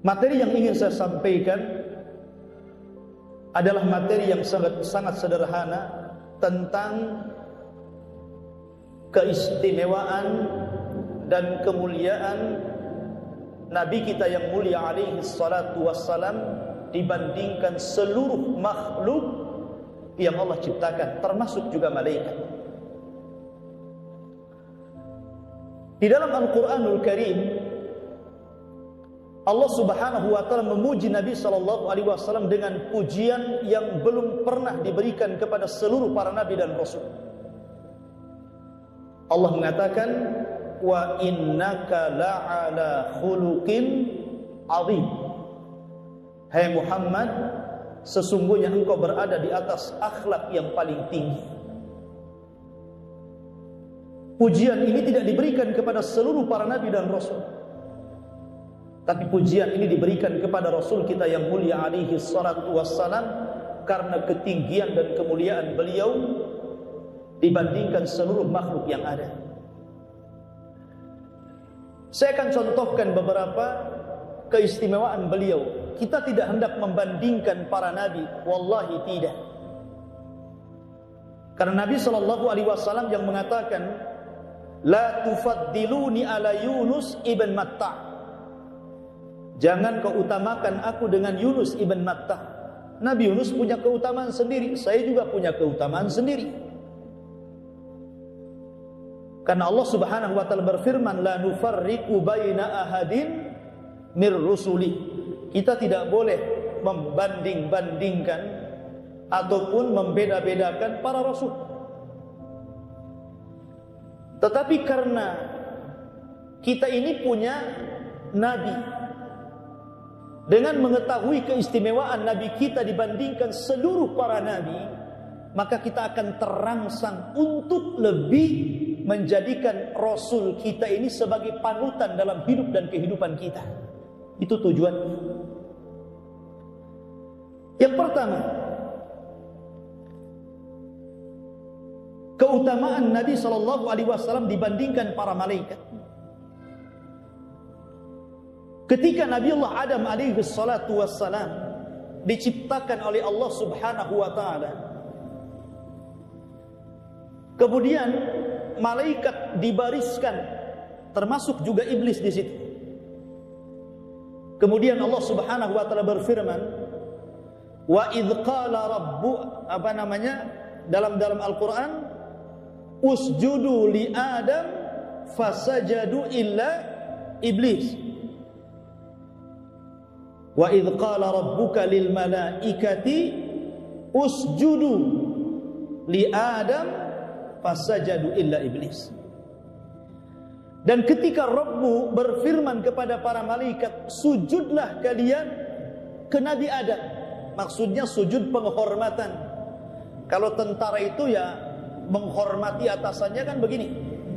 Materi yang ingin saya sampaikan adalah materi yang sangat sederhana tentang keistimewaan dan kemuliaan Nabi kita yang mulia alaihi salatu wassalam dibandingkan seluruh makhluk yang Allah ciptakan, termasuk juga malaikat. Di dalam Al-Quranul Karim, Allah Subhanahu wa taala memuji Nabi sallallahu alaihi wasallam dengan pujian yang belum pernah diberikan kepada seluruh para nabi dan rasul. Allah mengatakan, wa innaka la'ala khuluqin azim. Hai Muhammad, sesungguhnya engkau berada di atas akhlak yang paling tinggi. Pujian ini tidak diberikan kepada seluruh para nabi dan rasul, tapi pujian ini diberikan kepada Rasul kita yang mulia alaihi salatu wassalam karena ketinggian dan kemuliaan beliau dibandingkan seluruh makhluk yang ada. Saya akan contohkan beberapa keistimewaan beliau. Kita tidak hendak membandingkan para nabi, wallahi tidak. Karena Nabi SAW yang mengatakan, la tufaddiluni ala Yunus ibn Matta. Jangan kau utamakan aku dengan Yunus ibn Matta. Nabi Yunus punya keutamaan sendiri, saya juga punya keutamaan sendiri. Karena Allah Subhanahu wa taala berfirman, la nufarriqu baina ahadin mir rusuli. Kita tidak boleh membanding-bandingkan ataupun membeda-bedakan para rasul. Tetapi karena kita ini punya nabi, dengan mengetahui keistimewaan Nabi kita dibandingkan seluruh para Nabi, maka kita akan terangsang untuk lebih menjadikan Rasul kita ini sebagai panutan dalam hidup dan kehidupan kita. Itu tujuan. Yang pertama, keutamaan Nabi SAW dibandingkan para malaikat. Ketika Nabi Allah Adam alaihi salatu wassalam diciptakan oleh Allah Subhanahu wa taala, kemudian malaikat dibariskan, termasuk juga iblis di situ. Kemudian Allah Subhanahu wa taala berfirman, wa idz qala dalam Al-Qur'an, usjudu li Adam fasajadu illa iblis. Wa idz qala rabbuka lil malaikati usjudu li Adam fasajadu illa iblis. Dan ketika Rabbmu berfirman kepada para malaikat, sujudlah kalian ke Nabi Adam, maksudnya sujud penghormatan. Kalau tentara itu ya menghormati atasannya kan begini,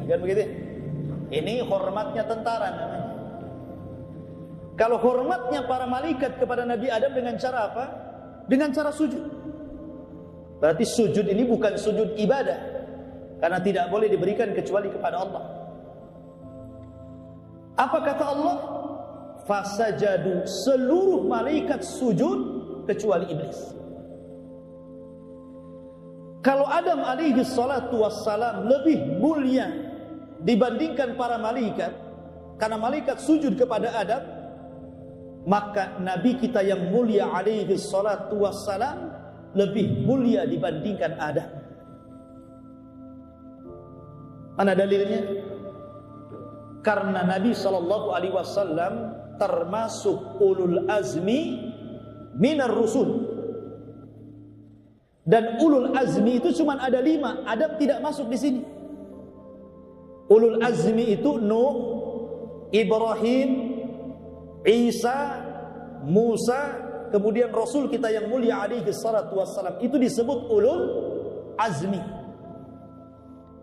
kan begitu. Ini hormatnya tentara namanya. Kalau hormatnya para malaikat kepada Nabi Adam dengan cara apa? Dengan cara sujud. Berarti sujud ini bukan sujud ibadah, karena tidak boleh diberikan kecuali kepada Allah. Apa kata Allah? Fasajadu, seluruh malaikat sujud kecuali iblis. Kalau Adam alaihi salatu wassalam lebih mulia dibandingkan para malaikat, karena malaikat sujud kepada Adam, maka Nabi kita yang mulia alaihi salatu wassalam lebih mulia dibandingkan Adam. Mana dalilnya? Karena Nabi sallallahu alaihi wasallam termasuk ulul azmi minar rusul. Dan ulul azmi itu cuma ada 5. Adam tidak masuk di sini. Ulul azmi itu Nuh, Ibrahim, Isa, Musa, kemudian Rasul kita yang mulia alaihi salatu wassalam. Itu disebut ulul azmi.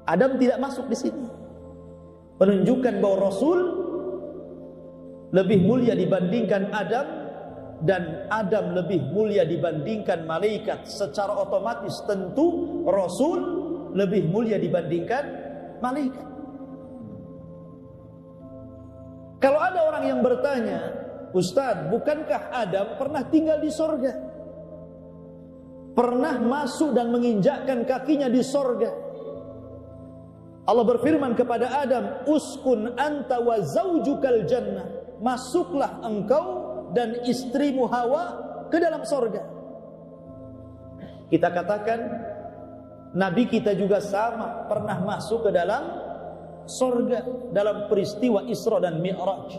Adam tidak masuk di sini. Menunjukkan bahwa Rasul lebih mulia dibandingkan Adam, dan Adam lebih mulia dibandingkan malaikat. Secara otomatis tentu Rasul lebih mulia dibandingkan malaikat. Kalau ada orang yang bertanya, Ustaz, bukankah Adam pernah tinggal di sorga? Pernah masuk dan menginjakkan kakinya di sorga. Allah berfirman kepada Adam, uskun anta wa zaujukal jannah. Masuklah engkau dan istrimu Hawa ke dalam sorga. Kita katakan Nabi kita juga sama, pernah masuk ke dalam sorga dalam peristiwa Isra dan Mi'raj.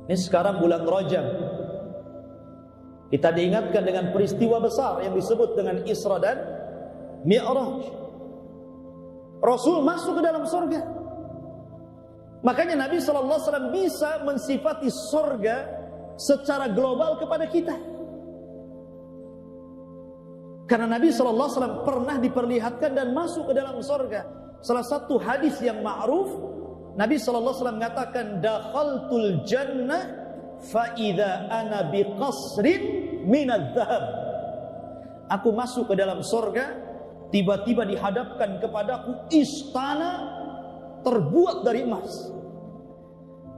Ini sekarang bulan Rajab, kita diingatkan dengan peristiwa besar yang disebut dengan Isra dan Mi'raj. Rasul masuk ke dalam sorga. Makanya Nabi SAW bisa mensifati sorga secara global kepada kita. Karena Nabi SAW pernah diperlihatkan dan masuk ke dalam sorga. Salah satu hadis yang ma'ruf, Nabi SAW mengatakan, dakhaltul jannah fa idza ana biqasrin minadz dzahab. Aku masuk ke dalam sorga, tiba-tiba dihadapkan kepadaku istana terbuat dari emas.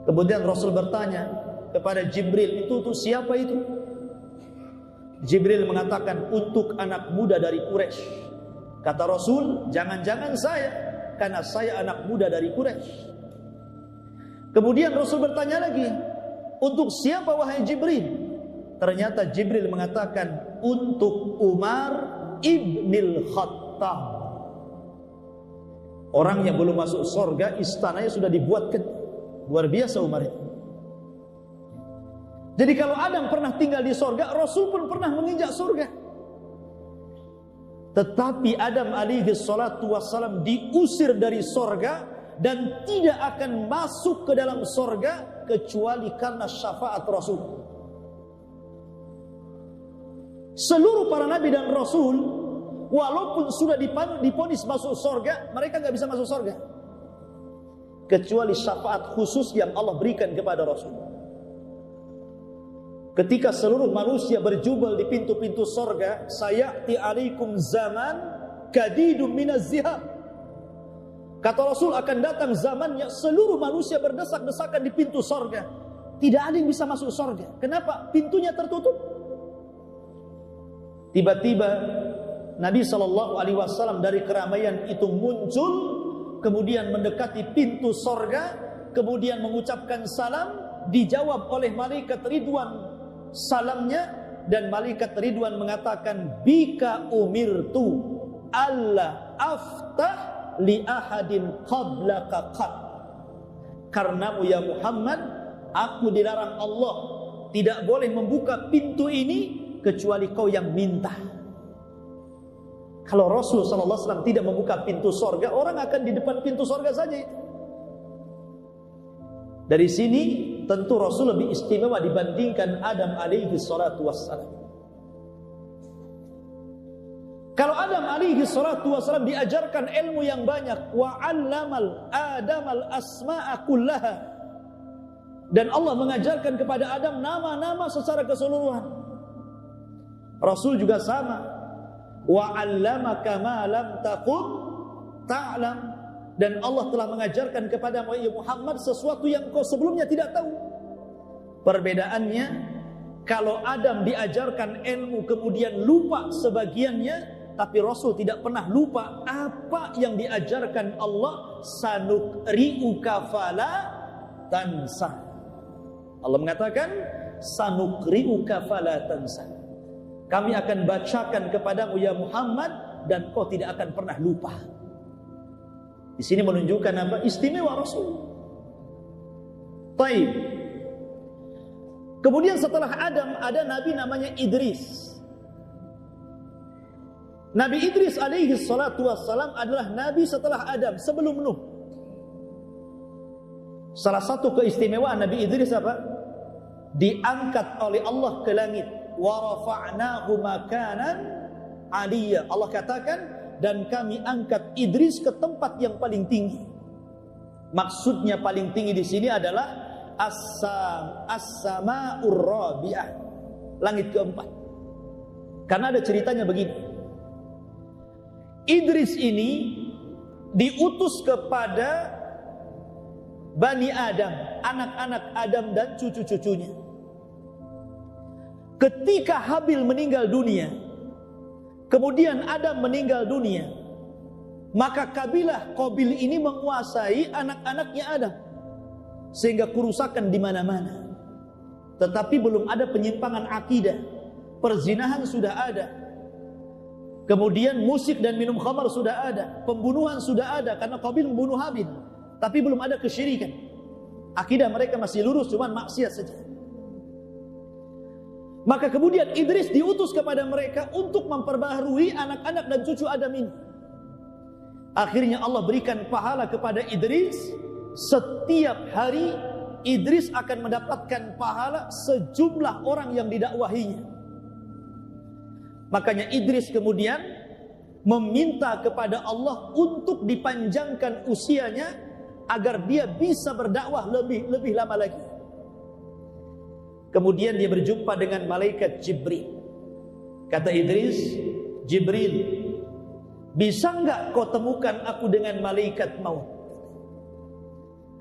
Kemudian Rasul bertanya kepada Jibril, itu siapa itu? Jibril mengatakan, untuk anak muda dari Quraisy. Kata Rasul, jangan-jangan saya, karena saya anak muda dari Quraisy. Kemudian Rasul bertanya lagi, untuk siapa wahai Jibril? Ternyata Jibril mengatakan, untuk Umar ibnil Khattab. Orang yang belum masuk surga, istananya sudah dibuatkan. Luar biasa Umar itu. Jadi kalau Adam pernah tinggal di surga, Rasul pun pernah menginjak surga. Tetapi Adam alaihi salatu wassalam diusir dari surga dan tidak akan masuk ke dalam surga kecuali karena syafaat Rasul. Seluruh para nabi dan rasul, walaupun sudah diponis masuk surga, mereka nggak bisa masuk surga kecuali syafaat khusus yang Allah berikan kepada Rasul. Ketika seluruh manusia berjubel di pintu-pintu surga, sayati alaikum zaman kadidum minaz zihab. Kata Rasul, akan datang zamannya seluruh manusia berdesak-desakan di pintu surga. Tidak ada yang bisa masuk surga. Kenapa? Pintunya tertutup. Tiba-tiba Nabi SAW dari keramaian itu muncul, kemudian mendekati pintu surga, kemudian mengucapkan salam, dijawab oleh malaikat Ridwan salamnya, dan malaikat Ridwan mengatakan, bika umirtu alla aftah li ahadin qablaka qad. Karenamu ya Muhammad, aku dilarang Allah tidak boleh membuka pintu ini kecuali kau yang minta. Kalau Rasul SAW tidak membuka pintu sorga, orang akan di depan pintu sorga saja itu. Dari sini tentu Rasul lebih istimewa dibandingkan Adam alaihi salatu wassalam. Kalau Adam alaihi salatu wassalam diajarkan ilmu yang banyak, wa 'allamal Adamal asma'a kullaha, dan Allah mengajarkan kepada Adam nama-nama secara keseluruhan. Rasul juga sama, wa 'allamaka ma lam takun ta'lam, dan Allah telah mengajarkan kepada Muhammad sesuatu yang kau sebelumnya tidak tahu. Perbedaannya, kalau Adam diajarkan ilmu kemudian lupa sebagiannya, tapi Rasul tidak pernah lupa apa yang diajarkan Allah. Sanuqri'uka fala tansa. Allah mengatakan, sanuqri'uka fala tansa. Kami akan bacakan kepadamu ya Muhammad dan kau tidak akan pernah lupa. Di sini menunjukkan apa? Istimewa Rasul. Baik. Kemudian setelah Adam ada nabi namanya Idris. Nabi Idris alaihi salatu wassalam adalah nabi setelah Adam, sebelum Nuh. Salah satu keistimewaan Nabi Idris apa? Diangkat oleh Allah ke langit. Wa rafa'nahu makanan 'aliyya. Allah katakan, dan kami angkat Idris ke tempat yang paling tinggi. Maksudnya paling tinggi di sini adalah as-sama'ur rabi'ah, langit keempat. Karena ada ceritanya begini. Idris ini diutus kepada Bani Adam. anak-anak Adam dan cucu-cucunya. Ketika Habil meninggal dunia, kemudian Adam meninggal dunia, maka kabilah Qabil ini menguasai anak-anaknya Adam, sehingga kerusakan di mana-mana. Tetapi belum ada penyimpangan akidah. Perzinahan sudah ada. Kemudian musik dan minum khamar sudah ada. Pembunuhan sudah ada karena Qabil membunuh Habil. Tapi belum ada kesyirikan. Akidah mereka masih lurus, cuma maksiat saja. Maka kemudian Idris diutus kepada mereka untuk memperbaharui anak-anak dan cucu Adam ini. Akhirnya Allah berikan pahala kepada Idris. Setiap hari Idris akan mendapatkan pahala sejumlah orang yang didakwahinya. Makanya Idris kemudian meminta kepada Allah untuk dipanjangkan usianya agar dia bisa berdakwah lebih lama lagi. Kemudian dia berjumpa dengan malaikat Jibril. Kata Idris, Jibril, bisa enggak kau temukan aku dengan malaikat maut?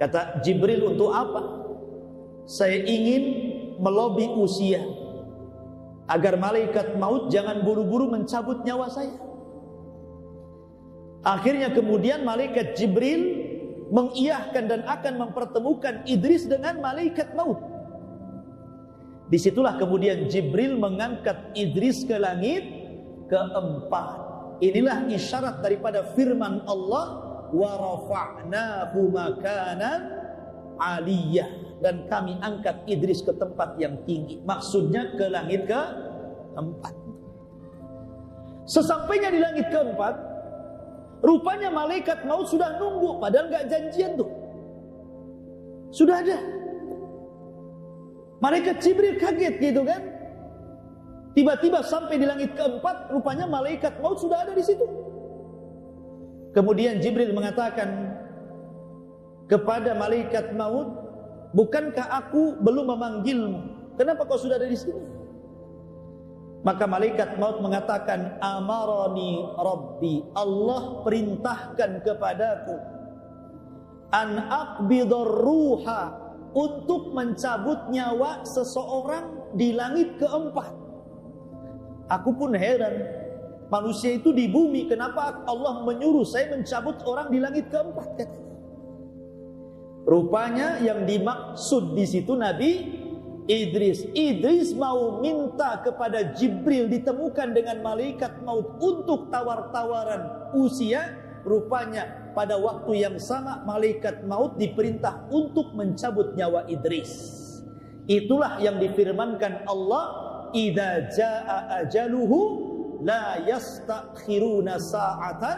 Kata Jibril, untuk apa? Saya ingin melobi usia agar malaikat maut jangan buru-buru mencabut nyawa saya. Akhirnya kemudian malaikat Jibril mengiyahkan dan akan mempertemukan Idris dengan malaikat maut. Disitulah kemudian Jibril mengangkat Idris ke langit keempat. Inilah isyarat daripada firman Allah, wa rafa'nahu makanan aliyah, dan kami angkat Idris ke tempat yang tinggi. Maksudnya ke langit keempat. Sesampainya di langit keempat, rupanya malaikat maut sudah nunggu, padahal nggak janjian tuh. Sudah ada. Malaikat Jibril kaget gitu kan. Tiba-tiba sampai di langit keempat, rupanya malaikat maut sudah ada di situ. Kemudian Jibril mengatakan kepada malaikat maut, bukankah aku belum memanggilmu? Kenapa kau sudah ada di sini? Maka malaikat maut mengatakan, amarani Rabbi, Allah perintahkan kepadaku an aqbidur ruha, untuk mencabut nyawa seseorang di langit keempat. Aku pun heran, manusia itu di bumi, kenapa Allah menyuruh saya mencabut orang di langit keempat? Katanya. Rupanya yang dimaksud di situ Nabi Idris. Idris mau minta kepada Jibril ditemukan dengan malaikat maut untuk tawar-tawaran usia. Rupanya pada waktu yang sama malaikat maut diperintah untuk mencabut nyawa Idris. Itulah yang difirmankan Allah, idza jaa ajaluhu la yastakhiruna sa'atan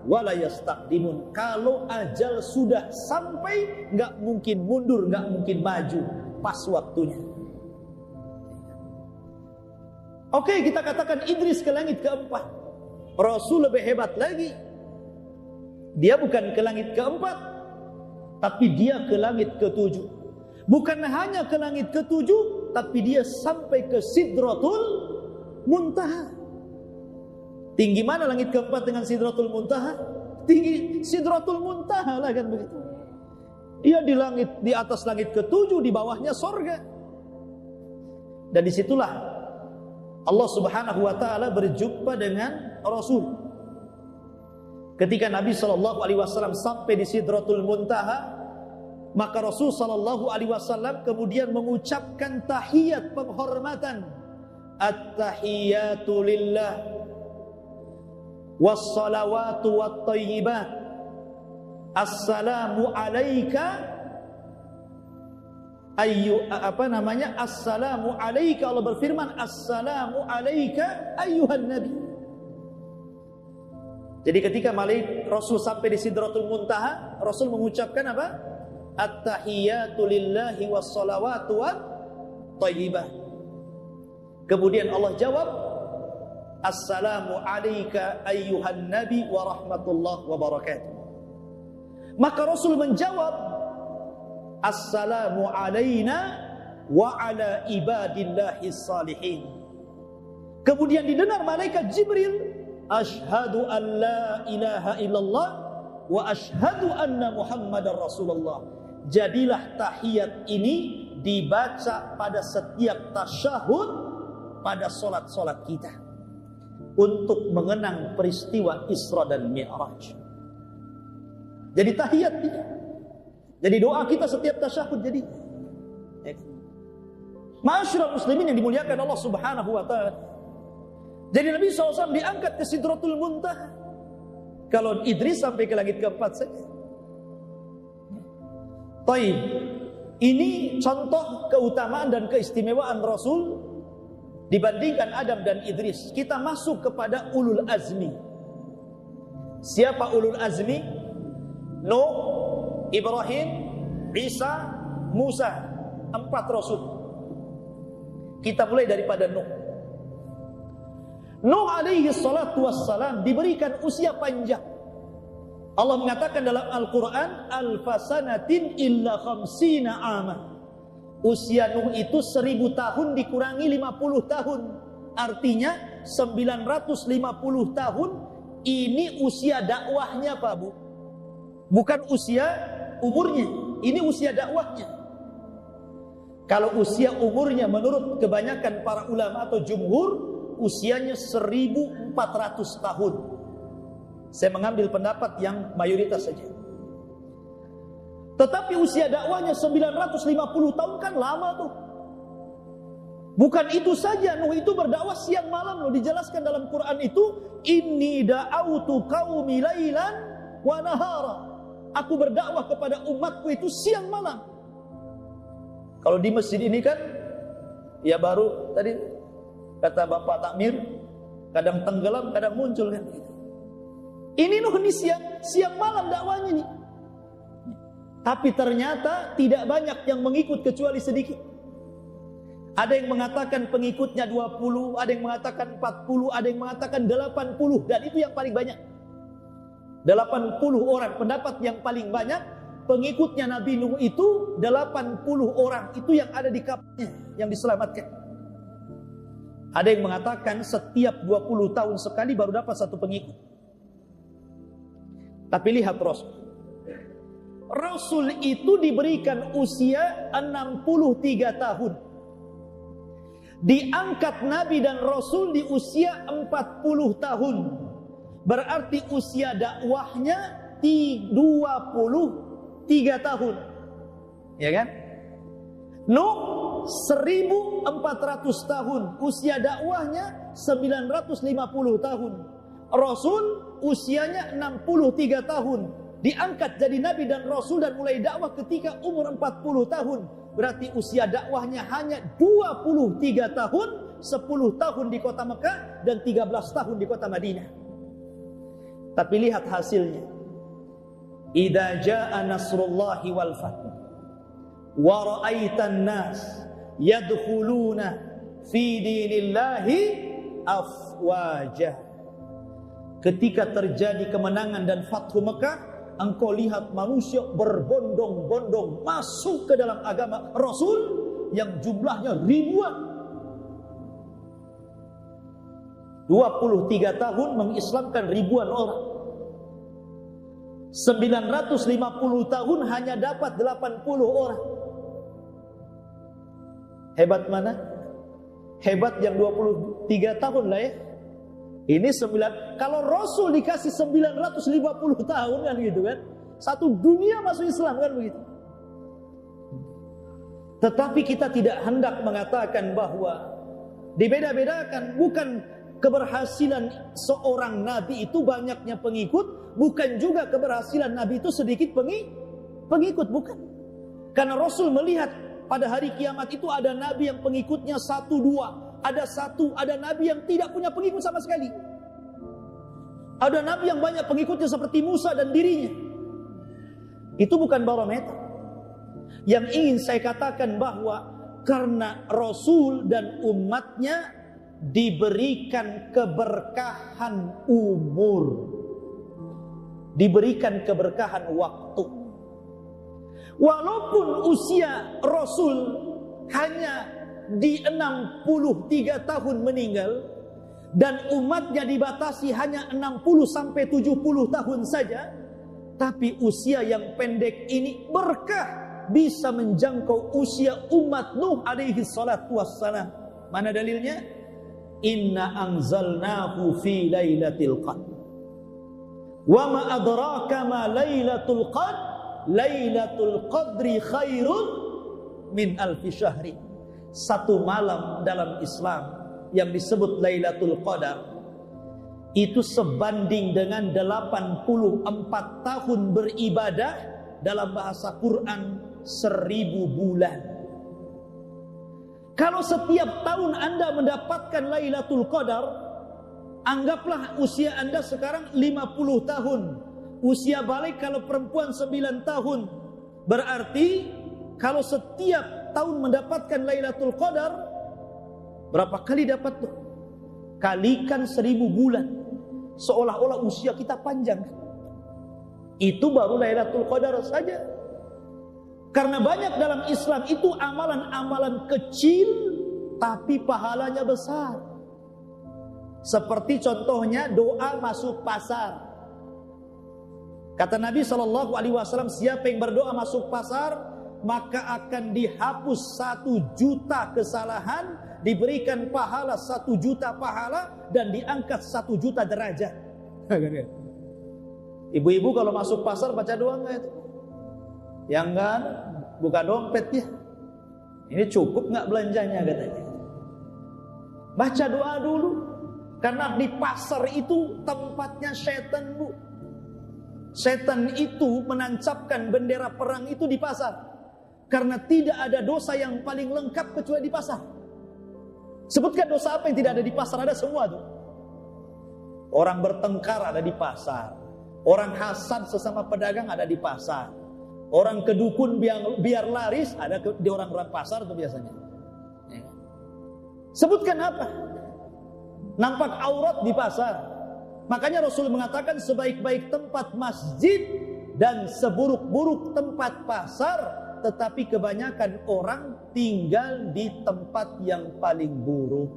wa la yastaqdimun. Kalau ajal sudah sampai, enggak mungkin mundur, enggak mungkin maju, pas waktunya. Oke, kita katakan Idris ke langit keempat. Rasul lebih hebat lagi. Dia bukan ke langit keempat, tapi dia ke langit ketujuh. Bukan hanya ke langit ketujuh, tapi dia sampai ke Sidratul Muntaha. Tinggi mana langit keempat dengan Sidratul Muntaha? Tinggi Sidratul Muntaha lah kan begitu. Dia di langit, di atas langit ketujuh, di bawahnya sorga. Dan disitulah Allah Subhanahu Wa Taala berjumpa dengan Rasul. Ketika Nabi SAW sampai di Sidratul Muntaha, maka Rasul SAW kemudian mengucapkan tahiyat penghormatan. At-tahiyatu lillah was-salawatu wat-thayyibat. Assalamu alayka Assalamu alayka, Allah berfirman, Assalamu alayka ayyuhan nabi. Jadi ketika Rasul sampai di Sidratul Muntaha, Rasul mengucapkan apa? At-tahiyatu lillahi was-salawatu wat-thayyibah. Kemudian Allah jawab, Assalamu alayka ayyuhan nabi wa rahmatullahi wa barakatuh. Maka Rasul menjawab, Assalamu alayna wa ala ibadillahis salihin. Kemudian didengar malaikat Jibril, Ashhadu an la ilaha illallah wa ashhadu anna Muhammadar Rasulullah. jadilah tahiyat ini dibaca pada setiap tasyahud pada solat-solat kita untuk mengenang peristiwa Isra dan Mi'raj. Jadi tahiyat kita, jadi doa kita setiap tasyahud. Jadi ma'asyiral muslimin yang dimuliakan Allah Subhanahu wa ta'ala, jadi Nabi SAW diangkat ke Sidratul Muntaha. Kalau Idris sampai ke langit keempat saja. Taib. Ini contoh keutamaan dan keistimewaan Rasul dibandingkan Adam dan Idris. Kita masuk kepada ulul azmi. Siapa ulul azmi? Nuh, Ibrahim, Isa, Musa. 4 Rasul. Kita mulai daripada Nuh. Nuh alaihi salatu wassalam diberikan usia panjang. Allah mengatakan dalam Al-Quran, Alfasanatin illa khamsina ama. Usia Nuh itu 1000 tahun dikurangi 50 tahun. Artinya 950 tahun. Ini usia dakwahnya Pak Bu. Bukan usia umurnya. Ini usia dakwahnya. Kalau usia umurnya menurut kebanyakan para ulama atau jumhur, usianya 1400 tahun. Saya mengambil pendapat yang mayoritas saja. Tetapi usia dakwahnya 950 tahun kan lama tuh. Bukan itu saja, Nuh itu berdakwah siang malam loh. Dijelaskan dalam Quran itu, inni da'autu qaumi lailan wa nahara. Aku berdakwah kepada umatku itu siang malam. Kalau di masjid ini kan, ya baru tadi kata Bapak Takmir, kadang tenggelam, kadang muncul kan gitu. Ini Nuh ini siang malam dakwanya nih. Tapi ternyata tidak banyak yang mengikut kecuali sedikit. Ada yang mengatakan pengikutnya 20, ada yang mengatakan 40, ada yang mengatakan 80, dan itu yang paling banyak. 80 orang, pendapat yang paling banyak pengikutnya Nabi Nuh itu 80 orang, itu yang ada di kapalnya yang diselamatkan. Ada yang mengatakan setiap 20 tahun sekali baru dapat satu pengikut. Tapi lihat Rasul. Rasul itu diberikan usia 63 tahun. Diangkat Nabi dan Rasul di usia 40 tahun. Berarti usia dakwahnya 23 tahun. Ya kan? Nuh 1400 tahun. Usia dakwahnya 950 tahun. Rasul usianya 63 tahun. Diangkat jadi Nabi dan Rasul dan mulai dakwah ketika umur 40 tahun. Berarti usia dakwahnya hanya 23 tahun, 10 tahun di kota Mekah dan 13 tahun di kota Madinah. Tapi lihat hasilnya. Idza jaa nasrullahi wal fath wa ra'aitan nas yadkhuluna fi dinillahi afwaja. Ketika terjadi kemenangan dan Fathu Mekah, engkau lihat manusia berbondong-bondong masuk ke dalam agama Rasul yang jumlahnya ribuan. 23 tahun mengislamkan ribuan orang. 950 tahun hanya dapat 80 orang. Hebat mana? Hebat yang 23 tahun lah ya. Ini kalau Rasul dikasih 950 tahun kan gitu kan. Satu dunia masuk Islam kan begitu. Tetapi kita tidak hendak mengatakan bahwa dibeda-bedakan. Bukan keberhasilan seorang Nabi itu banyaknya pengikut. Bukan juga keberhasilan Nabi itu sedikit pengikut. Bukan. Karena Rasul melihat pada hari kiamat itu ada Nabi yang pengikutnya 1-2. Ada Nabi yang tidak punya pengikut sama sekali. Ada Nabi yang banyak pengikutnya seperti Musa dan dirinya. Itu bukan barometer. Yang ingin saya katakan bahwa karena Rasul dan umatnya diberikan keberkahan umur, diberikan keberkahan waktu. Walaupun usia Rasul hanya di 63 tahun meninggal dan umatnya dibatasi hanya 60 sampai 70 tahun saja, tapi usia yang pendek ini berkah bisa menjangkau usia umat Nuh alaihi salatu wassalam. Mana dalilnya? Inna anzalnahu fi lailatul qadr. Wa ma adraka ma lailatul qadr? Lailatul qadri khairun min alfi syahri. Satu malam dalam Islam yang disebut Lailatul Qadar itu sebanding dengan 84 tahun beribadah dalam bahasa Quran 1000 bulan. Kalau setiap tahun Anda mendapatkan Lailatul Qadar, anggaplah usia Anda sekarang 50 tahun. Usia balik kalau perempuan 9 tahun. Berarti kalau setiap tahun mendapatkan Lailatul Qadar, berapa kali dapat tuh? Kalikan 1000 bulan. Seolah-olah usia kita panjang. Itu baru Lailatul Qadar saja. Karena banyak dalam Islam itu amalan-amalan kecil tapi pahalanya besar. Seperti contohnya doa masuk pasar. Kata Nabi SAW, siapa yang berdoa masuk pasar, maka akan dihapus 1 juta kesalahan, diberikan pahala 1 juta pahala, dan diangkat 1 juta derajat. Ibu-ibu kalau masuk pasar baca doa nggak itu? Yang enggak, buka dompetnya. Ini cukup nggak belanjanya katanya? Baca doa dulu, karena di pasar itu tempatnya setan, Bu. Setan itu menancapkan bendera perang itu di pasar. Karena tidak ada dosa yang paling lengkap kecuali di pasar. Sebutkan dosa apa yang tidak ada di pasar, ada semua tuh. Orang bertengkar ada di pasar. Orang hasad sesama pedagang ada di pasar. Orang kedukun biar laris ada di orang-orang pasar tuh biasanya. Sebutkan apa? Nampak aurat di pasar. Makanya Rasul mengatakan sebaik-baik tempat masjid dan seburuk-buruk tempat pasar, tetapi kebanyakan orang tinggal di tempat yang paling buruk.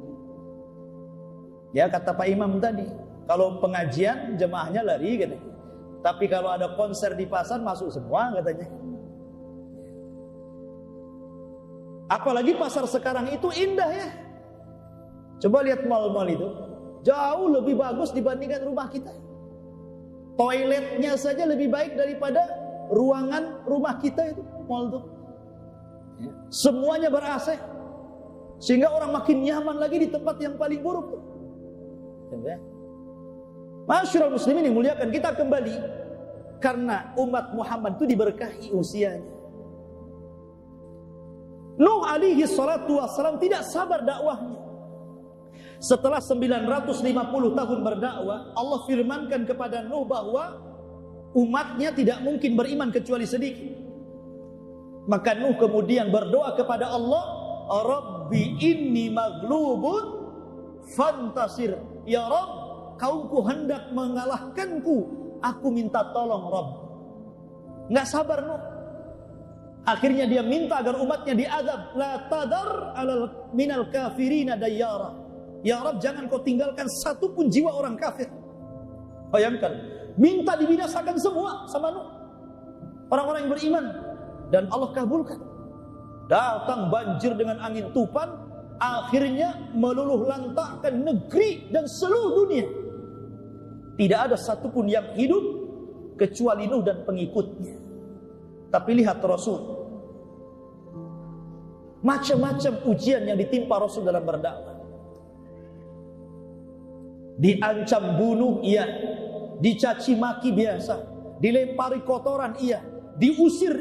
Ya, kata Pak Imam tadi, kalau pengajian jemaahnya lari katanya. Tapi kalau ada konser di pasar masuk semua katanya. Apalagi pasar sekarang itu indah ya. Coba lihat mal-mal itu. Jauh lebih bagus dibandingkan rumah kita. Toiletnya saja lebih baik daripada ruangan rumah kita itu, mal itu. Semuanya ber-AC. Sehingga orang makin nyaman lagi di tempat yang paling buruk tuh. Masyarul muslimin yang muliakan, kita kembali. Karena umat Muhammad itu diberkahi usianya. Nuh alaihi salatu wassalam tidak sabar dakwahnya. Setelah 950 tahun berdakwah, Allah firmankan kepada Nuh bahwa umatnya tidak mungkin beriman kecuali sedikit. Maka Nuh kemudian berdoa kepada Allah, Rabbi inni maghlubun fantasir. Ya Rabb, kaumku hendak mengalahkanku, aku minta tolong Rabb. Nggak sabar Nuh. Akhirnya dia minta agar umatnya diazab. La tadar alal minal kafirina dayyara. Ya Rabb, jangan kau tinggalkan satu pun jiwa orang kafir. Bayangkan, minta dibinasakan semua sama Nuh, orang-orang yang beriman, dan Allah kabulkan. Datang banjir dengan angin tufan, akhirnya meluluh lantakkan negeri dan seluruh dunia. Tidak ada satupun yang hidup kecuali Nuh dan pengikutnya. Tapi lihat Rasul, macam-macam ujian yang ditimpa Rasul dalam berdakwah. Diancam bunuh, iya. Dicaci maki biasa. Dilempari kotoran, iya. Diusir,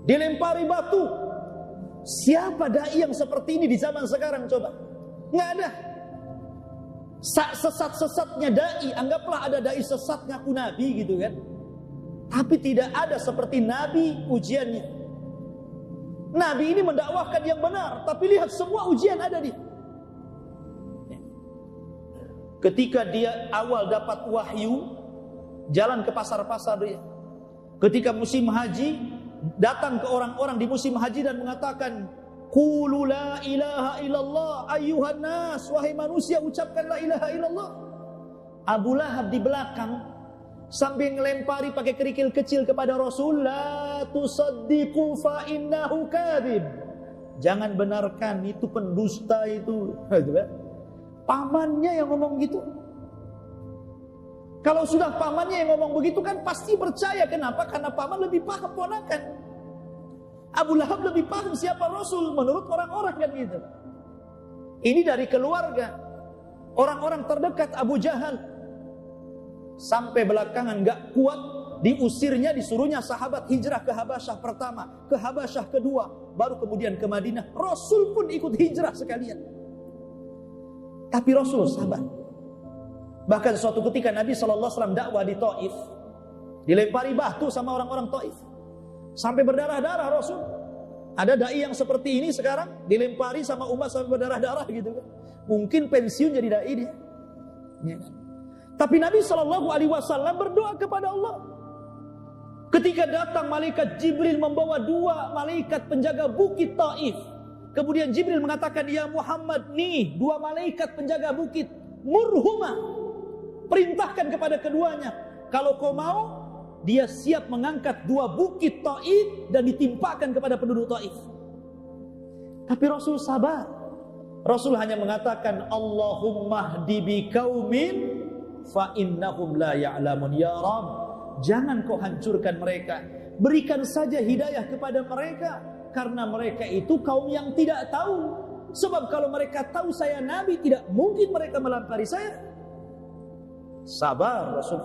dilempari batu. Siapa dai yang seperti ini di zaman sekarang coba? Nggak ada. Sesat-sesatnya dai, anggaplah ada dai sesat ngaku nabi gitu kan. Tapi tidak ada seperti nabi ujiannya. Nabi ini mendakwahkan yang benar, tapi lihat semua ujian ada di. Ketika dia awal dapat wahyu, jalan ke pasar-pasar dia. Ketika musim haji, datang ke orang-orang di musim haji dan mengatakan, Qulu la ilaha illallah ayyuhan nas, wahai manusia ucapkan la ilaha illallah. Abu Lahab di belakang sambil ngelempari pakai kerikil kecil kepada Rasul, la tusaddiqu fa innahu kadzib. Jangan benarkan, itu pendusta itu. Pamannya yang ngomong gitu. Kalau sudah pamannya yang ngomong begitu kan pasti percaya. Kenapa? Karena paman lebih paham ponakan. Abu Lahab lebih paham siapa Rasul menurut orang-orang kan gitu. Ini dari keluarga, orang-orang terdekat Abu Jahal. Sampai belakangan gak kuat, diusirnya, disuruhnya sahabat hijrah ke Habasyah pertama, ke Habasyah kedua, baru kemudian ke Madinah. Rasul pun ikut hijrah sekalian. Tapi Rasul sabar. Bahkan suatu ketika Nabi SAW dakwah di Taif, dilempari batu sama orang-orang Taif, sampai berdarah-darah Rasul. Ada dai yang seperti ini sekarang dilempari sama umat sampai berdarah-darah gitu kan. Mungkin pensiun jadi dai dia. Ya. Tapi Nabi SAW berdoa kepada Allah. Ketika datang malaikat Jibril membawa 2 malaikat penjaga bukit Taif. Kemudian Jibril mengatakan, ya Muhammad, nih 2 malaikat penjaga bukit, murhuma, perintahkan kepada keduanya, kalau kau mau, dia siap mengangkat 2 bukit Taif dan ditimpakan kepada penduduk Taif. Tapi Rasul sabar. Rasul hanya mengatakan, Allahumma hdi bi qaumin fa innahum la ya'lamun. Ya Rabb, jangan kau hancurkan mereka, berikan saja hidayah kepada mereka, karena mereka itu kaum yang tidak tahu. Sebab kalau mereka tahu saya Nabi, tidak mungkin mereka melampari saya. Sabar Rasul.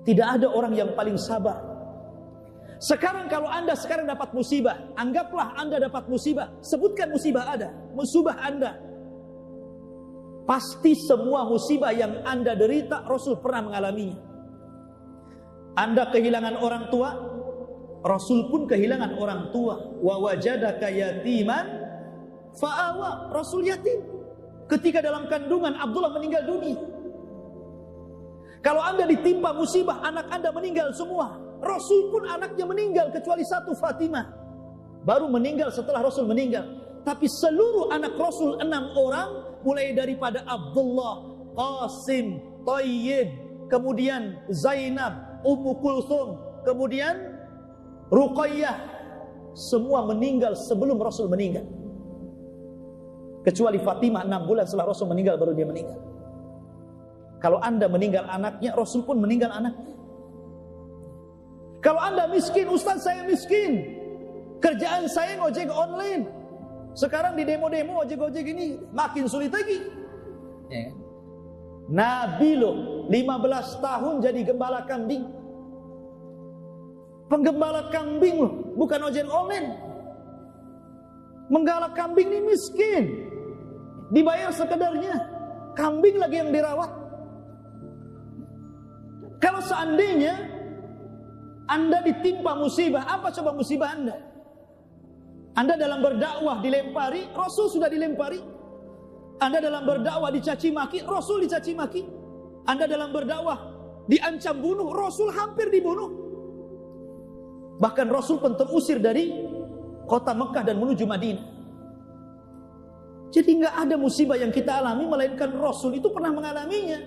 Tidak ada orang yang paling sabar. Sekarang kalau anda sekarang dapat musibah, anggaplah anda dapat musibah, sebutkan musibah anda. Pasti semua musibah yang anda derita, Rasul pernah mengalaminya. Anda kehilangan orang tua, Rasul pun kehilangan orang tua. Wa wajadaka yatiman fa'awa. Rasul yatim. Ketika dalam kandungan Abdullah meninggal dunia. Kalau anda ditimpa musibah, anak anda meninggal semua. Rasul pun anaknya meninggal kecuali 1, Fatimah. Baru meninggal setelah Rasul meninggal. Tapi seluruh anak Rasul 6 orang, mulai daripada Abdullah, Qasim, Thayyib, kemudian Zainab, Ummu Kulthum, kemudian Ruqayyah, semua meninggal sebelum Rasul meninggal. Kecuali Fatimah 6 bulan setelah Rasul meninggal baru dia meninggal. Kalau anda meninggal anaknya, Rasul pun meninggal anaknya. Kalau anda miskin, Ustaz saya miskin, kerjaan saya ngojek online. Sekarang di demo-demo ojek-ojek ini makin sulit lagi. Ya. Nabi loh 15 tahun jadi gembala kambing. Penggembala kambing loh, bukan ojek online. Menggala kambing ini miskin, dibayar sekedarnya. Kambing lagi yang dirawat. Kalau seandainya anda ditimpa musibah, apa coba musibah anda? Anda dalam berdakwah dilempari, Rasul sudah dilempari. Anda dalam berdakwah dicaci maki, Rasul dicaci maki. Anda dalam berdakwah diancam bunuh, Rasul hampir dibunuh. Bahkan Rasul pun terusir dari kota Mekah dan menuju Madinah. Jadi nggak ada musibah yang kita alami melainkan Rasul itu pernah mengalaminya.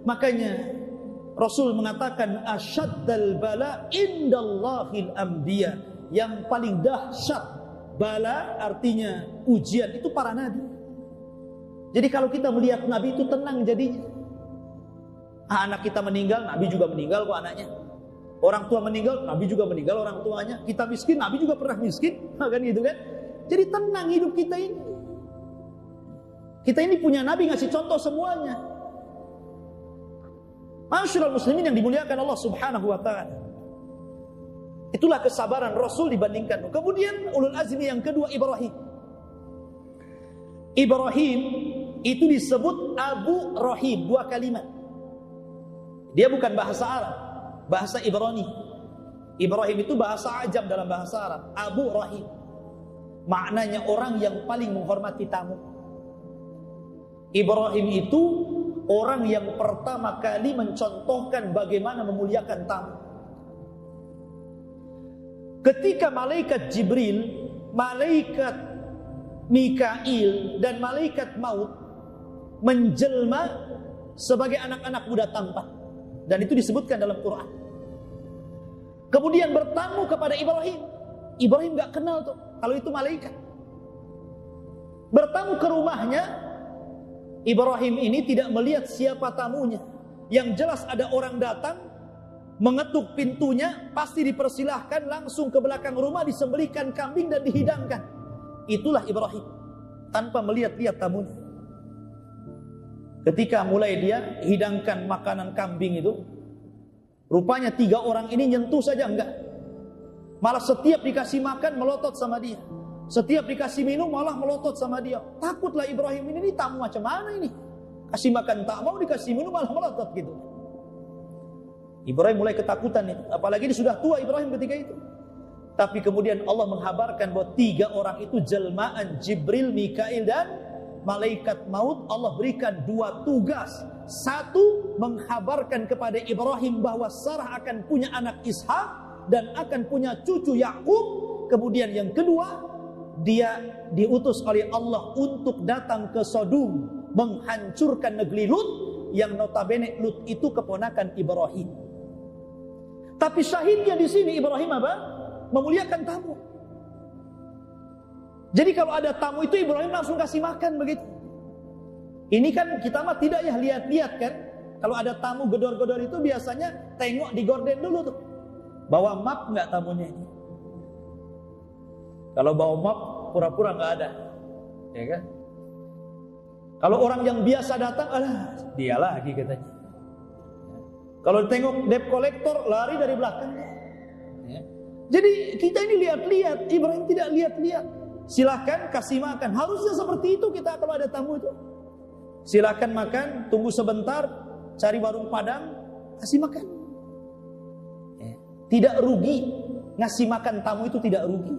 Makanya Rasul mengatakan asyaddal bala indallahil anbiya. Yang paling dahsyat bala artinya ujian itu para nabi. Jadi kalau kita melihat nabi itu tenang jadinya. Anak kita meninggal, nabi juga meninggal kok anaknya. Orang tua meninggal, nabi juga meninggal orang tuanya. Kita miskin, nabi juga pernah miskin, kan gitu kan? Jadi tenang hidup kita ini. Kita ini punya nabi ngasih contoh semuanya. Masyaallah muslimin yang dimuliakan Allah Subhanahu wa taala. Itulah kesabaran Rasul dibandingkan. Kemudian ulul azmi yang kedua Ibrahim. Ibrahim itu disebut Abu Rahim, 2 kalimat. Dia bukan bahasa Arab, bahasa Ibrani. Ibrahim itu bahasa Ajam dalam bahasa Arab. Abu Rahim maknanya orang yang paling menghormati tamu. Ibrahim itu orang yang pertama kali mencontohkan bagaimana memuliakan tamu. Ketika malaikat Jibril, malaikat Mikail dan malaikat maut menjelma sebagai anak-anak muda tampan. Dan itu disebutkan dalam Quran. Kemudian bertamu kepada Ibrahim. Ibrahim gak kenal tuh kalau itu malaikat. Bertamu ke rumahnya. Ibrahim ini tidak melihat siapa tamunya. Yang jelas ada orang datang, mengetuk pintunya, pasti dipersilahkan langsung ke belakang rumah, disembelihkan kambing dan dihidangkan. Itulah Ibrahim, tanpa melihat-lihat tamunya. Ketika mulai dia hidangkan makanan kambing itu, rupanya 3 orang ini nyentuh saja enggak. Malah setiap dikasih makan melotot sama dia. Setiap dikasih minum malah melotot sama dia. Takutlah Ibrahim ini tamu macam mana ini? Kasih makan tak mau, dikasih minum malah melotot gitu. Ibrahim mulai ketakutan itu. Apalagi dia sudah tua Ibrahim ketika itu. Tapi kemudian Allah menghabarkan bahwa 3 orang itu jelmaan Jibril, Mikail dan malaikat maut. Allah berikan 2 tugas. 1, menghabarkan kepada Ibrahim bahwa Sarah akan punya anak Ishak dan akan punya cucu Yakub. Kemudian yang kedua, dia diutus oleh Allah untuk datang ke Sodom, menghancurkan negeri Lut, yang notabene Lut itu keponakan Ibrahim. Tapi syahidnya di sini Ibrahim apa? Memuliakan tamu. Jadi kalau ada tamu itu Ibrahim langsung kasih makan begitu. Ini kan kita mah tidak ya lihat-lihat kan. Kalau ada tamu gedor-gedor itu biasanya tengok di gorden dulu tuh. Bawa map enggak tamunya ini? Kalau bawa map pura-pura enggak ada. Ya kan? Kalau orang yang biasa datang, alah, dia lagi katanya. Kalau tengok debt collector lari dari belakangnya. Ya. Jadi kita ini lihat-lihat, Ibrahim tidak lihat-lihat. Silakan kasih makan. Harusnya seperti itu kita kalau ada tamu itu. Silakan makan, tunggu sebentar, cari warung Padang, kasih makan. Ya. Tidak rugi, ngasih makan tamu itu tidak rugi.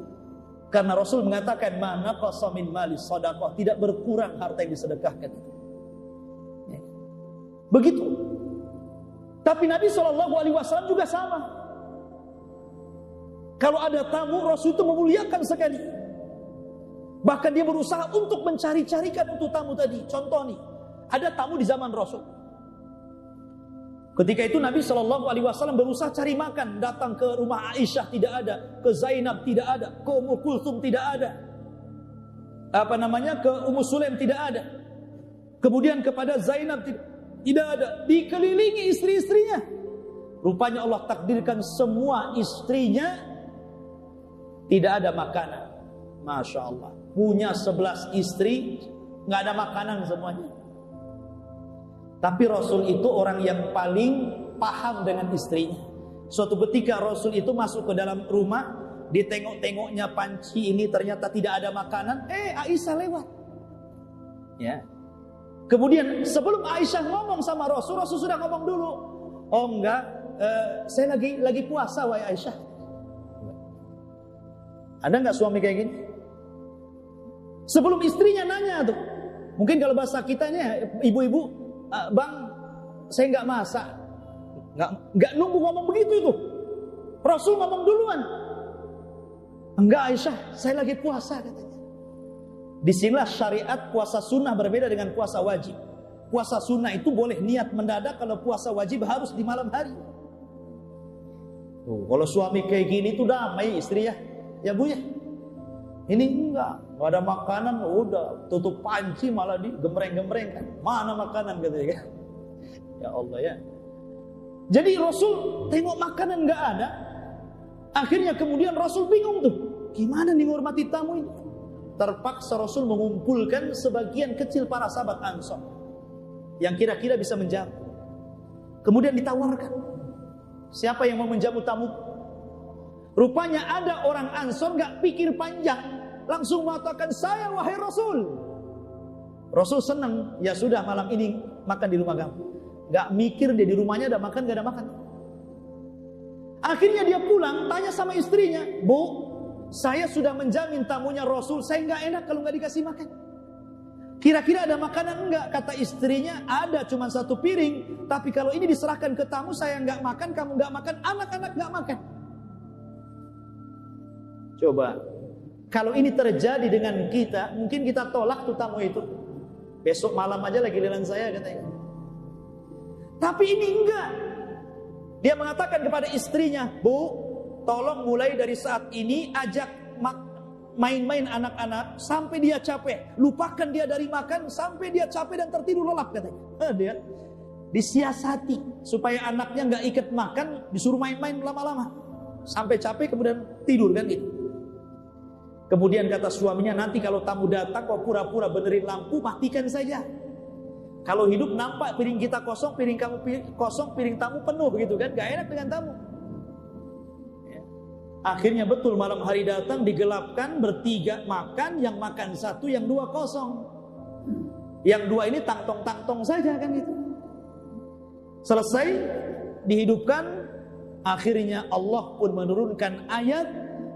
Karena Rasul mengatakan mana qasa min mali shadaqah, tidak berkurang harta yang disedekahkan itu. Ya. Begitu. Tapi Nabi SAW juga sama. Kalau ada tamu, Rasul itu memuliakan sekali. Bahkan dia berusaha untuk mencari-carikan untuk tamu tadi. Contoh nih, ada tamu di zaman Rasul. Ketika itu Nabi SAW berusaha cari makan. Datang ke rumah Aisyah tidak ada, ke Zainab tidak ada, ke Ummu Kulthum tidak ada. Ke Ummu Sulaim tidak ada. Kemudian kepada Zainab tidak ada. Dikelilingi istri-istrinya. Rupanya Allah takdirkan semua istrinya tidak ada makanan. Masya Allah. Punya 11 istri, nggak ada makanan semuanya. Tapi Rasul itu orang yang paling paham dengan istrinya. Suatu ketika Rasul itu masuk ke dalam rumah, ditengok-tengoknya panci ini ternyata tidak ada makanan. Aisyah lewat. Ya. Kemudian sebelum Aisyah ngomong sama Rasul, Rasul sudah ngomong dulu. Oh enggak, saya lagi puasa wahai Aisyah. Ada enggak suami kayak gini? Sebelum istrinya nanya tuh. Mungkin kalau bahasa kitanya ibu-ibu, bang, saya enggak masak. Enggak nunggu ngomong begitu itu. Rasul ngomong duluan. Enggak Aisyah, saya lagi puasa katanya. Disinilah syariat puasa sunnah berbeda dengan puasa wajib. Puasa sunnah itu boleh niat mendadak, kalau puasa wajib harus di malam hari. Kalau suami kayak gini tuh damai istri ya. Ya Bu ya. Ini enggak ada makanan, udah tutup panci malah digemreng-gemreng kan. Mana makanan katanya kan. Ya Allah ya. Jadi Rasul tengok makanan enggak ada. Akhirnya kemudian Rasul bingung tuh. Gimana nih menghormati tamu ini? Terpaksa Rasul mengumpulkan sebagian kecil para sahabat Ansor yang kira-kira bisa menjamu. Kemudian ditawarkan, siapa yang mau menjamu tamu? Rupanya ada orang Ansor gak pikir panjang, langsung mengatakan, saya wahai Rasul. Rasul senang, ya sudah malam ini makan di rumah kamu. Gak mikir dia di rumahnya ada makan, gak ada makan. Akhirnya dia pulang, tanya sama istrinya, Bu, saya sudah menjamin tamunya Rasul, saya nggak enak kalau nggak dikasih makan. Kira-kira ada makanan enggak? Kata istrinya, ada cuma 1 piring. Tapi kalau ini diserahkan ke tamu, saya nggak makan, kamu nggak makan, anak-anak nggak makan. Coba, kalau ini terjadi dengan kita, mungkin kita tolak tuh tamu itu. Besok malam aja lagi giliran saya katanya. Tapi ini enggak. Dia mengatakan kepada istrinya, "Bu, tolong mulai dari saat ini ajak main-main anak-anak sampai dia capek. Lupakan dia dari makan sampai dia capek dan tertidur lelap," katanya. Dia disiasati supaya anaknya nggak ikut makan, disuruh main-main lama-lama sampai capek kemudian tidur kan gitu. Kemudian kata suaminya, "Nanti kalau tamu datang kok pura-pura benerin lampu, matikan saja. Kalau hidup nampak piring kita kosong, piring kamu kosong, piring tamu penuh begitu kan, gak enak dengan tamu." Ya. Akhirnya betul malam hari datang, digelapkan, bertiga makan, yang makan satu, yang dua kosong. Yang dua ini tangtong-tangtong saja kan gitu. Selesai dihidupkan, akhirnya Allah pun menurunkan ayat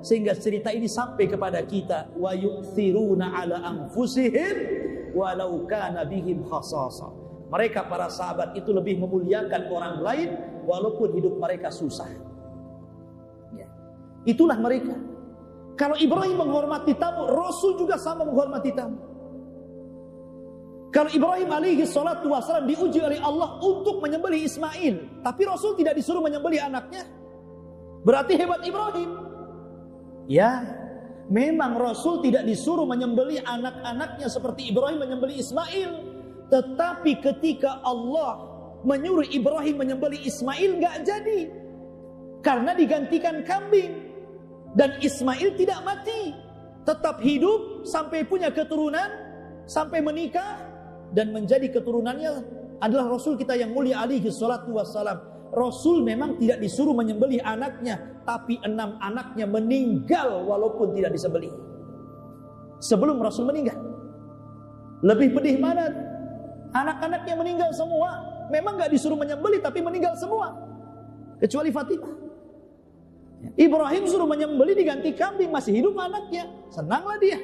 sehingga cerita ini sampai kepada kita. Wa yu'thiruna ala anfusihim walau kana bihim khasasa. Mereka para sahabat itu lebih memuliakan orang lain walaupun hidup mereka susah. Ya. Itulah mereka. Kalau Ibrahim menghormati tamu, Rasul juga sama menghormati tamu. Kalau Ibrahim alaihi salatu wassalam diuji oleh Allah untuk menyembelih Ismail, tapi Rasul tidak disuruh menyembelih anaknya, berarti hebat Ibrahim. Ya, memang Rasul tidak disuruh menyembelih anak-anaknya seperti Ibrahim menyembelih Ismail. Tetapi ketika Allah menyuruh Ibrahim menyembelih Ismail, gak jadi. Karena digantikan kambing. Dan Ismail tidak mati, tetap hidup sampai punya keturunan, sampai menikah, dan menjadi keturunannya adalah Rasul kita yang mulia alaihi salatu wassalam. Rasul memang tidak disuruh menyembelih anaknya, tapi 6 anaknya meninggal walaupun tidak disembelih. Sebelum Rasul meninggal. Lebih pedih mana? Anak-anaknya meninggal semua. Memang gak disuruh menyembelih, tapi meninggal semua. Kecuali Fatimah. Ibrahim suruh menyembelih, diganti kambing, masih hidup anaknya. Senanglah dia.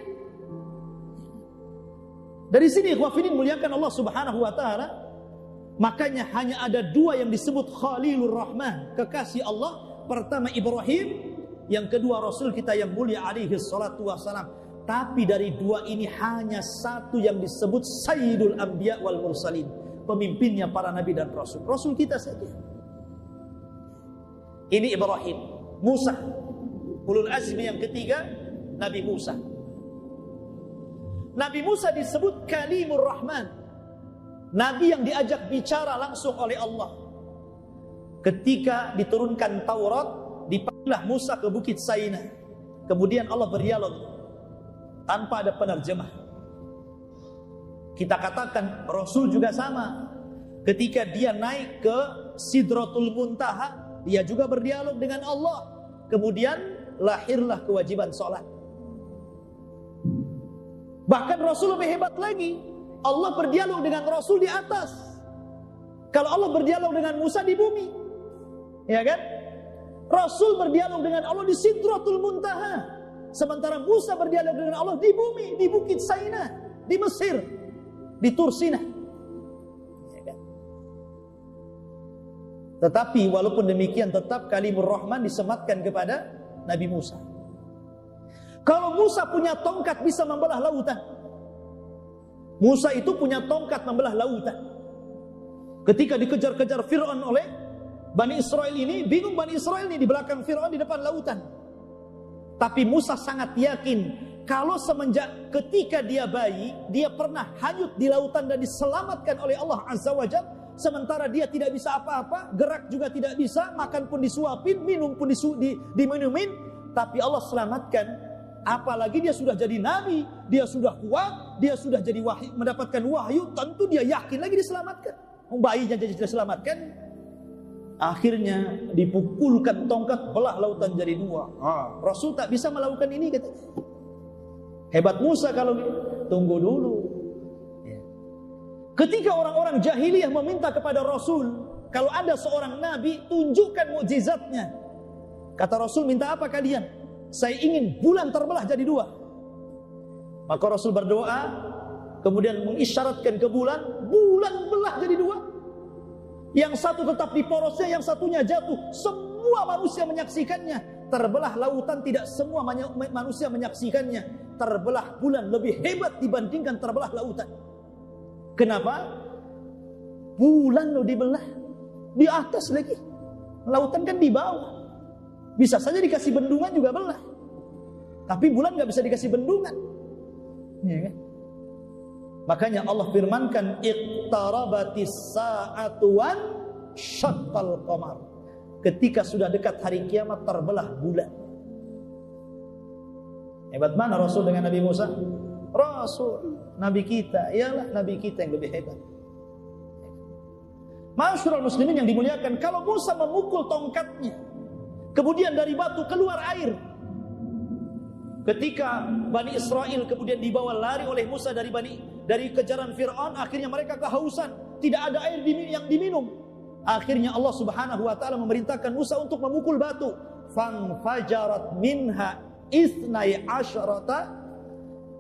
Dari sini ikhwafidin muliakan Allah subhanahu wa ta'ala. Makanya hanya ada 2 yang disebut Khalilur Rahman, kekasih Allah. Pertama Ibrahim, yang kedua Rasul kita yang mulia alaihi salatu wassalam. Tapi dari 2 ini hanya 1 yang disebut Sayyidul Anbiya wal Mursalin, pemimpinnya para nabi dan rasul. Rasul kita saja. Ini Ibrahim. Musa, ulul azmi yang ketiga, Nabi Musa. Nabi Musa disebut Kalimur Rahman, nabi yang diajak bicara langsung oleh Allah. Ketika diturunkan Taurat, dipanggillah Musa ke Bukit Saina. Kemudian Allah berdialog tanpa ada penerjemah. Kita katakan Rasul juga sama. Ketika dia naik ke Sidratul Muntaha, dia juga berdialog dengan Allah. Kemudian lahirlah kewajiban sholat. Bahkan Rasul lebih hebat lagi. Allah berdialog dengan Rasul di atas. Kalau Allah berdialog dengan Musa di bumi, ya kan? Rasul berdialog dengan Allah di Sidratul Muntaha, sementara Musa berdialog dengan Allah di bumi, di Bukit Saina, di Mesir, di Tursina. Ya kan? Tetapi walaupun demikian, tetap Kalimur Rahman disematkan kepada Nabi Musa. Kalau Musa punya tongkat bisa membelah lautan. Musa itu punya tongkat membelah lautan. Ketika dikejar-kejar Fir'aun oleh Bani Israel ini, bingung Bani Israel ini di belakang Fir'aun, di depan lautan. Tapi Musa sangat yakin kalau semenjak ketika dia bayi, dia pernah hanyut di lautan dan diselamatkan oleh Allah Azza wa Jalla. Sementara dia tidak bisa apa-apa, gerak juga tidak bisa, makan pun disuapin, minum pun diminumin, tapi Allah selamatkan. Apalagi dia sudah jadi nabi, dia sudah kuat, dia sudah jadi wahyu, mendapatkan wahyu, tentu dia yakin lagi diselamatkan. Bayinya jadi diselamatkan. Akhirnya dipukulkan tongkat, belah lautan jadi 2. Rasul tak bisa melakukan ini, katanya. Hebat Musa kalau gitu. Tunggu dulu. Ketika orang-orang jahiliyah meminta kepada Rasul, kalau ada seorang nabi, tunjukkan mukjizatnya. Kata Rasul, minta apa kalian? Saya ingin bulan terbelah jadi 2. Maka Rasul berdoa, kemudian mengisyaratkan ke bulan, bulan belah jadi 2. Yang satu tetap di porosnya, yang satunya jatuh. Semua manusia menyaksikannya. Terbelah lautan, tidak semua manusia menyaksikannya. Terbelah bulan lebih hebat dibandingkan terbelah lautan. Kenapa? Bulan lo dibelah, di atas lagi. Lautan kan di bawah. Bisa saja dikasih bendungan juga belah. Tapi bulan nggak bisa dikasih bendungan. Ya kan? Makanya Allah firmankan, iqtarabatis sa'atu wan syaqqal qamar. Ketika sudah dekat hari kiamat, terbelah bulan. Hebat mana Rasul dengan Nabi Musa? Rasul, Nabi kita, ialah Nabi kita yang lebih hebat. Ma'asyiral muslimin yang dimuliakan, kalau Musa memukul tongkatnya, kemudian dari batu keluar air. Ketika Bani Israel kemudian dibawa lari oleh Musa dari kejaran Fir'aun, akhirnya mereka kehausan, tidak ada air yang diminum. Akhirnya Allah Subhanahu wa taala memerintahkan Musa untuk memukul batu. Fanfajarat minha isnai asyarata,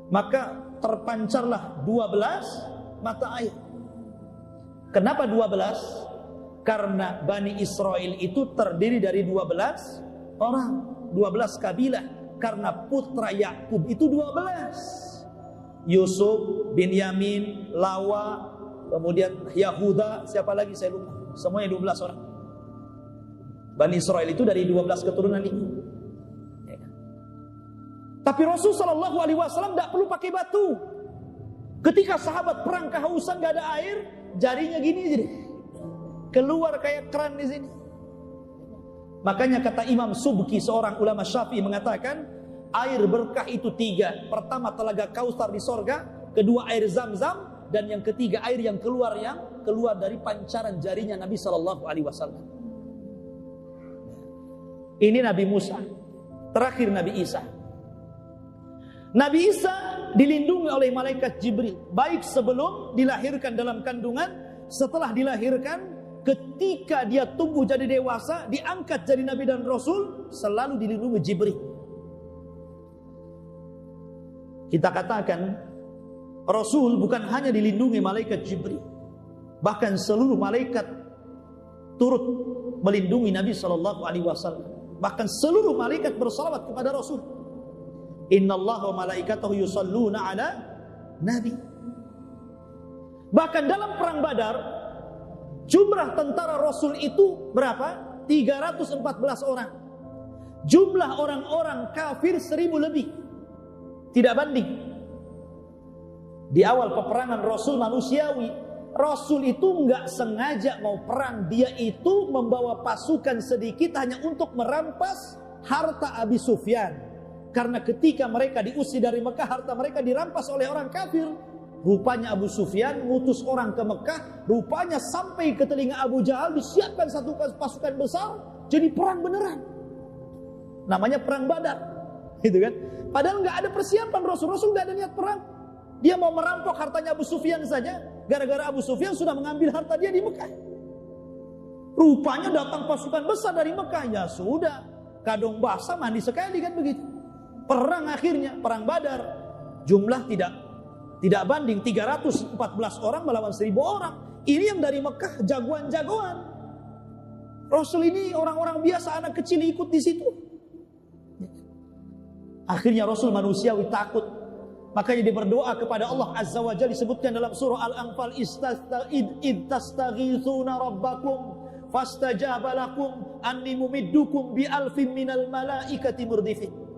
maka terpancarlah 12 mata air. Kenapa 12? Karena Bani Israel itu terdiri dari 12 orang, 12 kabilah. Karena putra Yakub itu 12. Yusuf, Binyamin, Lawa, kemudian Yahuda, siapa lagi saya lupa. Semuanya 12 orang. Bani Israel itu dari 12 keturunan ini. Tapi Rasul sallallahu alaihi wasallam tidak perlu pakai batu. Ketika sahabat perang kehausan enggak ada air, jarinya gini jadi keluar kayak keran di sini. Makanya kata Imam Subki, seorang ulama Syafi'i, mengatakan air berkah itu 3. Pertama telaga Kautsar di sorga, kedua air Zam-Zam, dan yang ketiga air yang keluar dari pancaran jarinya Nabi sallallahu alaihi wasallam. Ini Nabi Musa. Terakhir Nabi Isa. Nabi Isa dilindungi oleh malaikat Jibril, baik sebelum dilahirkan dalam kandungan, setelah dilahirkan, ketika dia tumbuh jadi dewasa, diangkat jadi Nabi dan Rasul, selalu dilindungi Jibril. Kita katakan Rasul bukan hanya dilindungi malaikat Jibril, bahkan seluruh malaikat turut melindungi Nabi sallallahu alaihi wasallam. Bahkan seluruh malaikat bersalawat kepada Rasul. Innallaha wa malaikatahu yusalluna ala nabi. Bahkan dalam perang Badar, jumlah tentara Rasul itu berapa? 314 orang. Jumlah orang-orang kafir 1000 lebih. Tidak banding. Di awal peperangan Rasul manusiawi, Rasul itu enggak sengaja mau perang. Dia itu membawa pasukan sedikit hanya untuk merampas harta Abi Sufyan. Karena ketika mereka diusir dari Mekah, harta mereka dirampas oleh orang kafir. Rupanya Abu Sufyan ngutus orang ke Mekah, rupanya sampai ke telinga Abu Jahal, disiapkan satu pasukan besar, jadi perang beneran. Namanya perang Badar, gitu kan? Padahal nggak ada persiapan Rasul nggak ada niat perang. Dia mau merampok hartanya Abu Sufyan saja, gara-gara Abu Sufyan sudah mengambil harta dia di Mekah. Rupanya datang pasukan besar dari Mekah, ya sudah, kadung basah mandi sekali kan begitu. Perang akhirnya, perang Badar, jumlah tidak banding 314 orang melawan 1000 orang. Ini yang dari Mekah jagoan-jagoan. Rasul ini orang-orang biasa, anak kecil ikut di situ. Akhirnya Rasul manusiawi takut. Makanya dia berdoa kepada Allah Azza wa Jalla, disebutkan dalam surah Al-Anfal, istastaghithuna rabbakum fastajaba lakum anni mumiddukum bi alfin minal malaikati murdifin.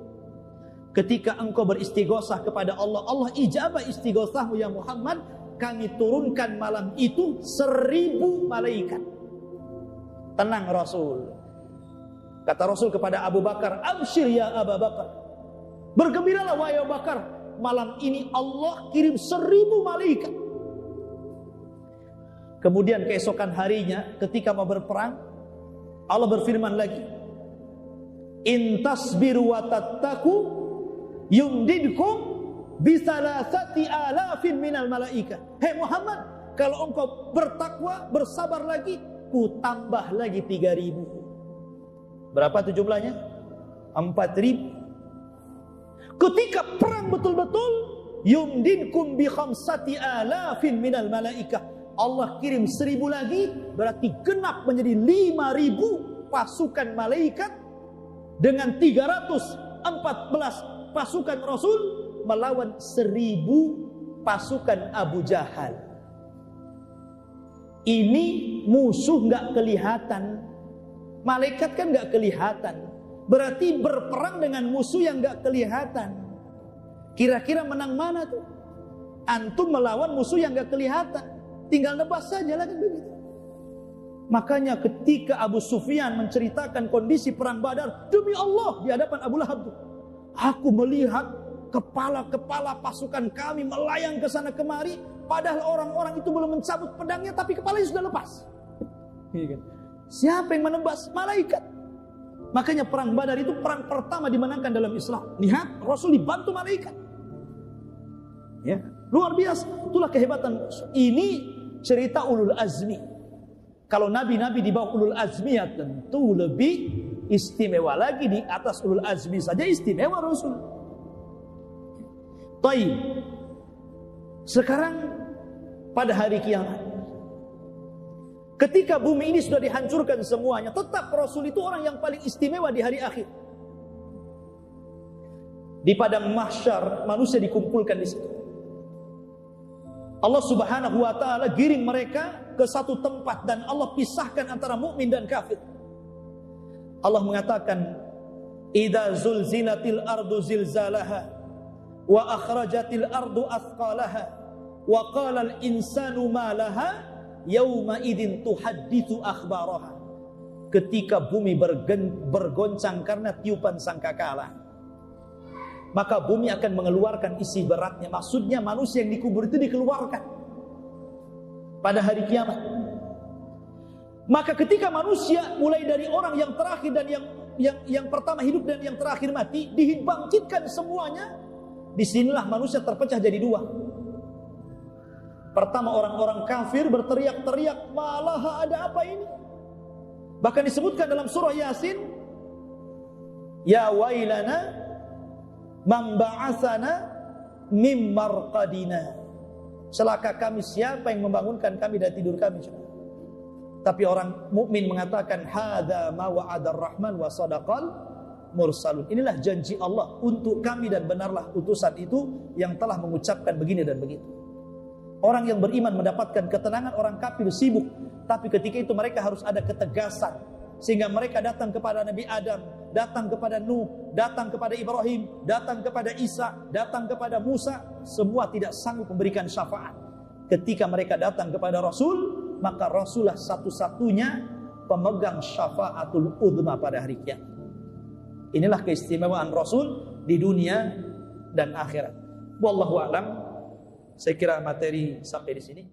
Ketika engkau beristighosah kepada Allah, Allah ijabah istighosahmu ya Muhammad. Kami turunkan malam itu 1000 malaikat. Tenang Rasul. Kata Rasul kepada Abu Bakar, absyir ya Abu Bakar, bergembiralah wahai Abu Bakar, malam ini Allah kirim 1000 malaikat. Kemudian keesokan harinya ketika mau berperang, Allah berfirman lagi, in tasbiru wa tattaqu yumdidkum bisalasati alafin minal malaika. Hei Muhammad, kalau engkau bertakwa, bersabar lagi, ku tambah lagi 3000. Berapa itu jumlahnya? 4000. Ketika perang betul-betul, yumdidkum bi khamsati alafin minal malaika. Allah kirim 1000 lagi, berarti genap menjadi 5000 pasukan malaikat dengan 314 pasukan Rasul melawan 1000 pasukan Abu Jahal. Ini musuh nggak kelihatan, Malaikat kan nggak kelihatan. Berarti berperang dengan musuh yang nggak kelihatan. Kira-kira menang mana tuh? Antum melawan musuh yang nggak kelihatan. Tinggal nebas saja lah kan begitu. Makanya ketika Abu Sufyan menceritakan kondisi perang Badar, demi Allah di hadapan Abu Lahab tuh, aku melihat kepala-kepala pasukan kami melayang ke sana kemari, padahal orang-orang itu belum mencabut pedangnya, tapi kepalanya sudah lepas. Siapa yang menembas? Malaikat. Makanya perang Badar itu perang pertama dimenangkan dalam Islam. Lihat, Rasul dibantu malaikat. Ya, luar biasa. Itulah kehebatan. Ini cerita ulul azmi. Kalau nabi-nabi di bawah ulul azmi ya tentu lebih istimewa lagi. Di atas ulul azmi saja istimewa Rasul. Taib. Sekarang pada hari kiamat, ketika bumi ini sudah dihancurkan semuanya, tetap Rasul itu orang yang paling istimewa di hari akhir. Di padang mahsyar manusia dikumpulkan di situ. Allah Subhanahu wa taala giring mereka ke satu tempat dan Allah pisahkan antara mukmin dan kafir. Allah mengatakan, "Idza zulzilatil ardu zilzalaha wa akhrajatil ardu athqalaha wa qala al insanu ma laha yauma idin tuhadditsu akhbaraha." Ketika bumi bergoncang karena tiupan sangkakala, maka bumi akan mengeluarkan isi beratnya. Maksudnya manusia yang dikubur itu dikeluarkan pada hari kiamat. Maka ketika manusia mulai dari orang yang terakhir dan yang pertama hidup dan yang terakhir mati, dibangkitkan semuanya, disinilah manusia terpecah jadi dua. Pertama orang-orang kafir berteriak-teriak, malah ada apa ini? Bahkan disebutkan dalam surah Yasin, ya wailana man ba'atsana mim marqadina. Celaka kami, siapa yang membangunkan kami dari tidur kami? Tapi orang mukmin mengatakan, hadza ma wa'adar rahman wa sadaqal mursalun. Inilah janji Allah untuk kami dan benarlah utusan itu yang telah mengucapkan begini dan begitu. Orang yang beriman mendapatkan ketenangan, orang kafir sibuk. Tapi ketika itu mereka harus ada ketegasan, sehingga mereka datang kepada Nabi Adam, datang kepada Nuh, datang kepada Ibrahim, datang kepada Isa, datang kepada Musa, semua tidak sanggup memberikan syafaat. Ketika mereka datang kepada Rasul, maka Rasulullah satu-satunya pemegang syafaatul uzma pada hari kiamat. Inilah keistimewaan Rasul di dunia dan akhirat. Wallahu a'lam. Saya kira materi sampai di sini.